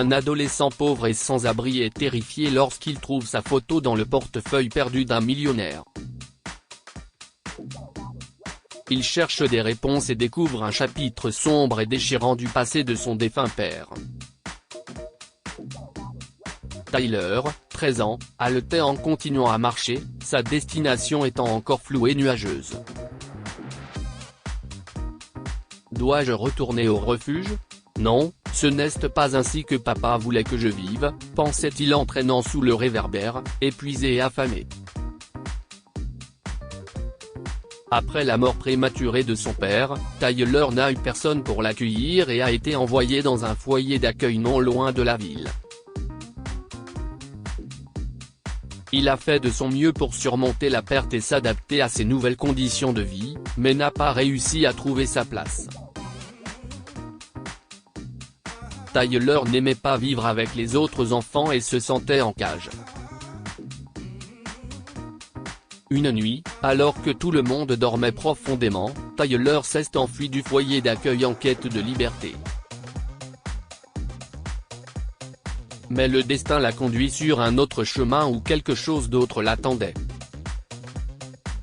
Un adolescent pauvre et sans abri est terrifié lorsqu'il trouve sa photo dans le portefeuille perdu d'un millionnaire. Il cherche des réponses et découvre un chapitre sombre et déchirant du passé de son défunt père. Tyler, 13 ans, haletait en continuant à marcher, sa destination étant encore floue et nuageuse. Dois-je retourner au refuge ? Non, ce n'est pas ainsi que papa voulait que je vive, pensait-il en traînant sous le réverbère, épuisé et affamé. Après la mort prématurée de son père, Tyler n'a eu personne pour l'accueillir et a été envoyé dans un foyer d'accueil non loin de la ville. Il a fait de son mieux pour surmonter la perte et s'adapter à ses nouvelles conditions de vie, mais n'a pas réussi à trouver sa place. Tyler n'aimait pas vivre avec les autres enfants et se sentait en cage. Une nuit, alors que tout le monde dormait profondément, Tyler s'est enfui du foyer d'accueil en quête de liberté. Mais le destin l'a conduit sur un autre chemin où quelque chose d'autre l'attendait.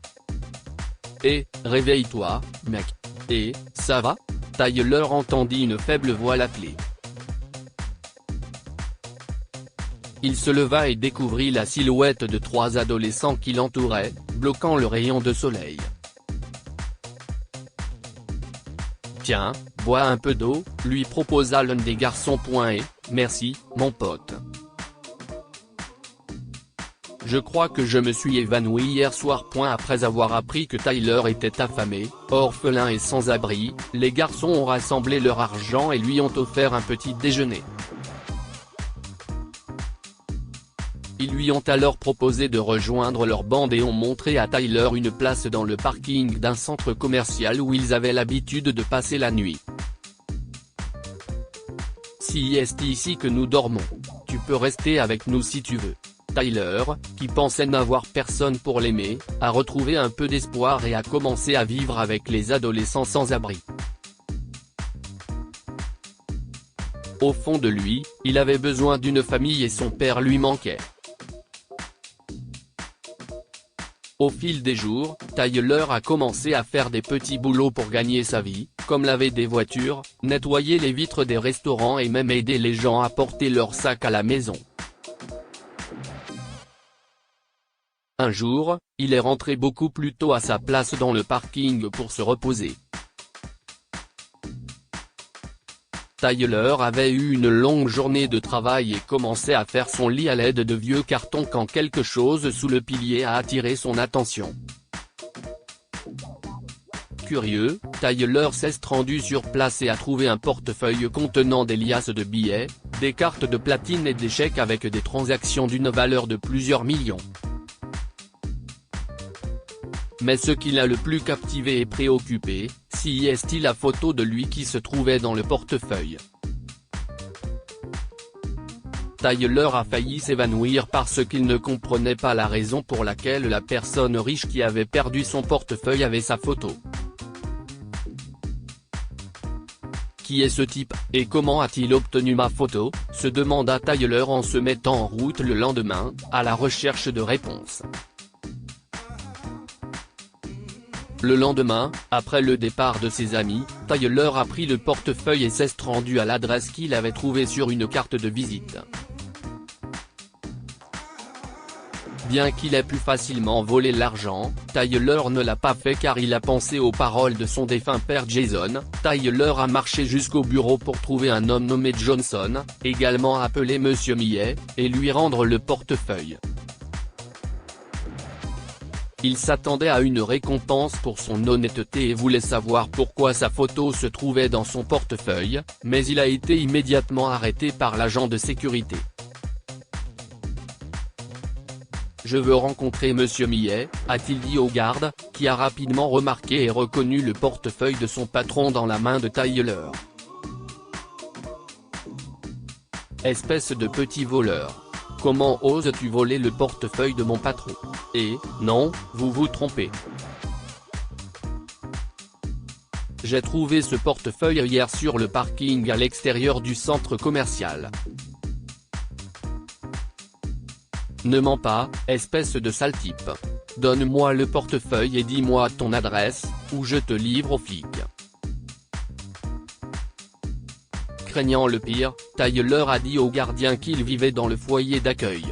« Eh, réveille-toi, mec. Eh, ça va ?» Tyler entendit une faible voix l'appeler. Il se leva et découvrit la silhouette de 3 adolescents qui l'entouraient, bloquant le rayon de soleil. « Tiens, bois un peu d'eau », lui proposa l'un des garçons. « Merci, mon pote. Je crois que je me suis évanoui hier soir. » Après avoir appris que Tyler était affamé, orphelin et sans abri, les garçons ont rassemblé leur argent et lui ont offert un petit déjeuner. Ils lui ont alors proposé de rejoindre leur bande et ont montré à Tyler une place dans le parking d'un centre commercial où ils avaient l'habitude de passer la nuit. « Si est ici que nous dormons. Tu peux rester avec nous si tu veux. » Tyler, qui pensait n'avoir personne pour l'aimer, a retrouvé un peu d'espoir et a commencé à vivre avec les adolescents sans abri. Au fond de lui, il avait besoin d'une famille et son père lui manquait. Au fil des jours, Tyler a commencé à faire des petits boulots pour gagner sa vie, comme laver des voitures, nettoyer les vitres des restaurants et même aider les gens à porter leurs sacs à la maison. Un jour, il est rentré beaucoup plus tôt à sa place dans le parking pour se reposer. Tyler avait eu une longue journée de travail et commençait à faire son lit à l'aide de vieux cartons quand quelque chose sous le pilier a attiré son attention. Curieux, Tyler s'est rendu sur place et a trouvé un portefeuille contenant des liasses de billets, des cartes de platine et des chèques avec des transactions d'une valeur de plusieurs millions. Mais ce qui l'a le plus captivé et préoccupé, c'est la photo de lui qui se trouvait dans le portefeuille. Tyler a failli s'évanouir parce qu'il ne comprenait pas la raison pour laquelle la personne riche qui avait perdu son portefeuille avait sa photo. Qui est ce type, et comment a-t-il obtenu ma photo, se demanda Tyler en se mettant en route le lendemain, à la recherche de réponses. Le lendemain, après le départ de ses amis, Tyler a pris le portefeuille et s'est rendu à l'adresse qu'il avait trouvée sur une carte de visite. Bien qu'il ait pu facilement voler l'argent, Tyler ne l'a pas fait car il a pensé aux paroles de son défunt père Jason. Tyler a marché jusqu'au bureau pour trouver un homme nommé Johnson, également appelé Monsieur Millet, et lui rendre le portefeuille. Il s'attendait à une récompense pour son honnêteté et voulait savoir pourquoi sa photo se trouvait dans son portefeuille, mais il a été immédiatement arrêté par l'agent de sécurité. « Je veux rencontrer Monsieur Millet », a-t-il dit au garde, qui a rapidement remarqué et reconnu le portefeuille de son patron dans la main de Tyler. « Espèce de petit voleur. Comment oses-tu voler le portefeuille de mon patron ? Et, non, vous vous trompez. J'ai trouvé ce portefeuille hier sur le parking à l'extérieur du centre commercial. Ne mens pas, espèce de sale type. Donne-moi le portefeuille et dis-moi ton adresse, ou je te livre aux flics. Craignant le pire, Tyler a dit au gardien qu'il vivait dans le foyer d'accueil.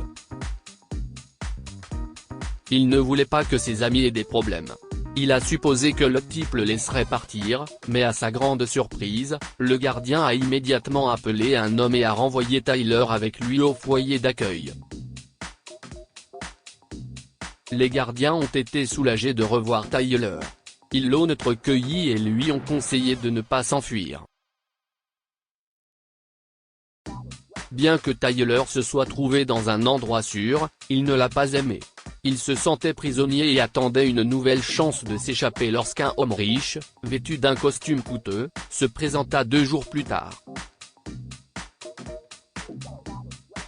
Il ne voulait pas que ses amis aient des problèmes. Il a supposé que le type le laisserait partir, mais à sa grande surprise, le gardien a immédiatement appelé un homme et a renvoyé Tyler avec lui au foyer d'accueil. Les gardiens ont été soulagés de revoir Tyler. Ils l'ont recueilli et lui ont conseillé de ne pas s'enfuir. Bien que Tyler se soit trouvé dans un endroit sûr, il ne l'a pas aimé. Il se sentait prisonnier et attendait une nouvelle chance de s'échapper lorsqu'un homme riche, vêtu d'un costume coûteux, se présenta 2 jours plus tard.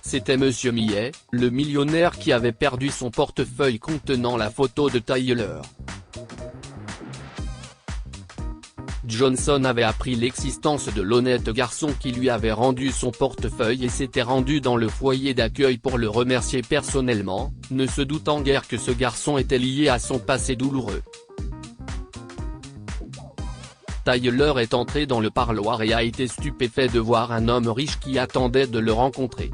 C'était Monsieur Millet, le millionnaire qui avait perdu son portefeuille contenant la photo de Tyler. Johnson avait appris l'existence de l'honnête garçon qui lui avait rendu son portefeuille et s'était rendu dans le foyer d'accueil pour le remercier personnellement, ne se doutant guère que ce garçon était lié à son passé douloureux. Tyler est entré dans le parloir et a été stupéfait de voir un homme riche qui attendait de le rencontrer.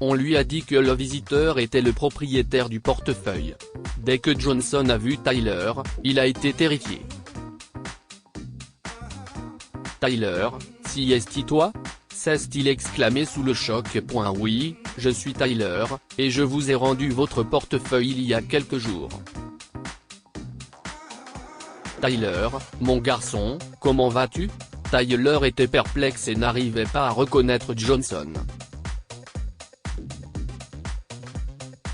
On lui a dit que le visiteur était le propriétaire du portefeuille. Dès que Johnson a vu Tyler, il a été terrifié. « Tyler, si est-il toi ?» s'est-il exclamé sous le choc. « Oui, je suis Tyler, et je vous ai rendu votre portefeuille il y a quelques jours. » « Tyler, mon garçon, comment vas-tu ?» Tyler était perplexe et n'arrivait pas à reconnaître Johnson. «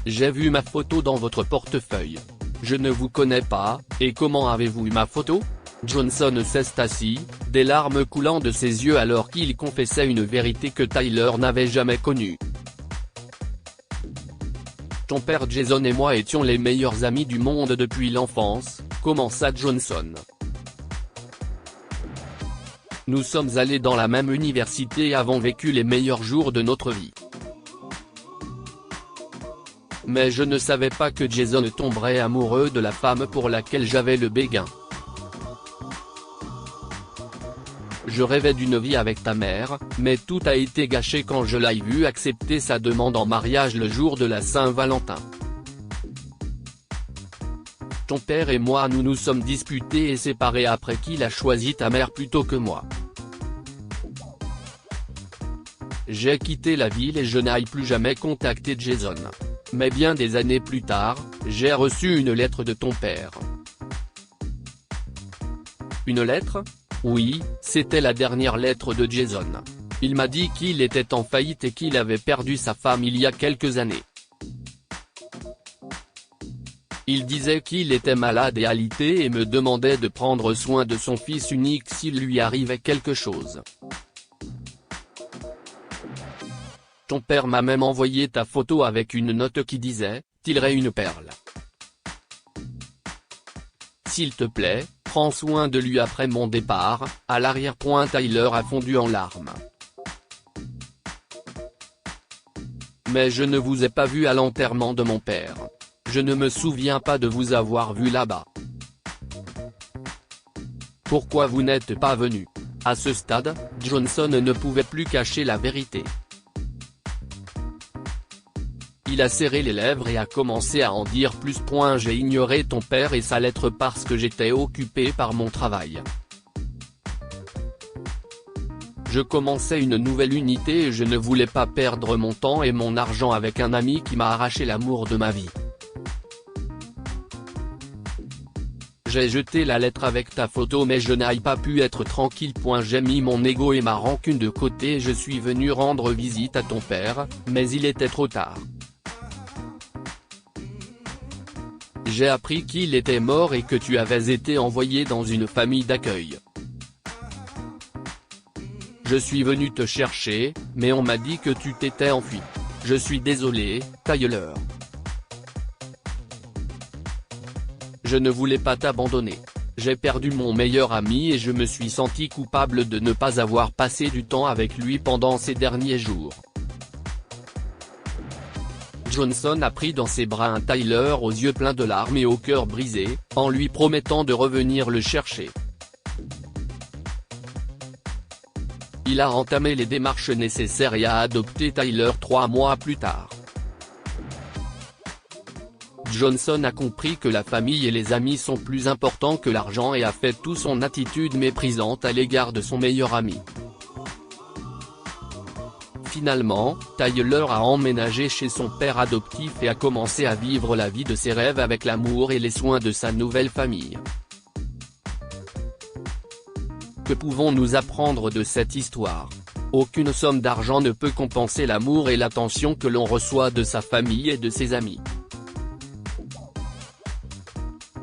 J'ai vu ma photo dans votre portefeuille. Je ne vous connais pas, et comment avez-vous eu ma photo ?» Johnson s'est assis, des larmes coulant de ses yeux alors qu'il confessait une vérité que Tyler n'avait jamais connue. « Ton père Jason et moi étions les meilleurs amis du monde depuis l'enfance, » commença Johnson. « Nous sommes allés dans la même université et avons vécu les meilleurs jours de notre vie. Mais je ne savais pas que Jason tomberait amoureux de la femme pour laquelle j'avais le béguin. Je rêvais d'une vie avec ta mère, mais tout a été gâché quand je l'ai vu accepter sa demande en mariage le jour de la Saint-Valentin. Ton père et moi nous nous sommes disputés et séparés après qu'il a choisi ta mère plutôt que moi. J'ai quitté la ville et je n'ai plus jamais contacté Jason. Mais bien des années plus tard, j'ai reçu une lettre de ton père. » Une lettre ? Oui, c'était la dernière lettre de Jason. Il m'a dit qu'il était en faillite et qu'il avait perdu sa femme il y a quelques années. Il disait qu'il était malade et alité et me demandait de prendre soin de son fils unique s'il lui arrivait quelque chose. Ton père m'a même envoyé ta photo avec une note qui disait « Tirerai une perle. S'il te plaît, prends soin de lui après mon départ. » À l'arrière-point Tyler a fondu en larmes. « Mais je ne vous ai pas vu à l'enterrement de mon père. Je ne me souviens pas de vous avoir vu là-bas. Pourquoi vous n'êtes pas venu ?» À ce stade, Johnson ne pouvait plus cacher la vérité. Il a serré les lèvres et a commencé à en dire plus. « J'ai ignoré ton père et sa lettre parce que j'étais occupé par mon travail. Je commençais une nouvelle unité et je ne voulais pas perdre mon temps et mon argent avec un ami qui m'a arraché l'amour de ma vie. J'ai jeté la lettre avec ta photo mais je n'ai pas pu être tranquille. J'ai mis mon ego et ma rancune de côté et je suis venu rendre visite à ton père, mais il était trop tard. J'ai appris qu'il était mort et que tu avais été envoyé dans une famille d'accueil. Je suis venu te chercher, mais on m'a dit que tu t'étais enfui. Je suis désolé, Tyler. Je ne voulais pas t'abandonner. J'ai perdu mon meilleur ami et je me suis senti coupable de ne pas avoir passé du temps avec lui pendant ces derniers jours. Johnson a pris dans ses bras un Tyler aux yeux pleins de larmes et au cœur brisé, en lui promettant de revenir le chercher. Il a entamé les démarches nécessaires et a adopté Tyler 3 mois plus tard. Johnson a compris que la famille et les amis sont plus importants que l'argent et a fait tout son attitude méprisante à l'égard de son meilleur ami. Finalement, Tyler a emménagé chez son père adoptif et a commencé à vivre la vie de ses rêves avec l'amour et les soins de sa nouvelle famille. Que pouvons-nous apprendre de cette histoire? Aucune somme d'argent ne peut compenser l'amour et l'attention que l'on reçoit de sa famille et de ses amis.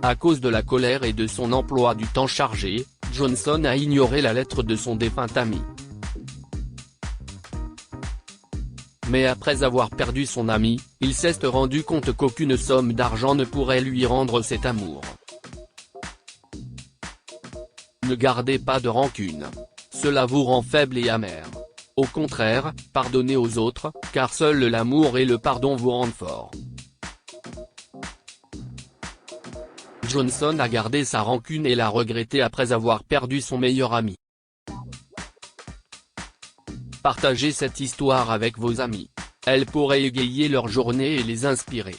À cause de la colère et de son emploi du temps chargé, Johnson a ignoré la lettre de son défunt ami. Mais après avoir perdu son ami, il s'est rendu compte qu'aucune somme d'argent ne pourrait lui rendre cet amour. Ne gardez pas de rancune. Cela vous rend faible et amer. Au contraire, pardonnez aux autres, car seul l'amour et le pardon vous rendent fort. Johnson a gardé sa rancune et l'a regretté après avoir perdu son meilleur ami. Partagez cette histoire avec vos amis. Elle pourrait égayer leur journée et les inspirer.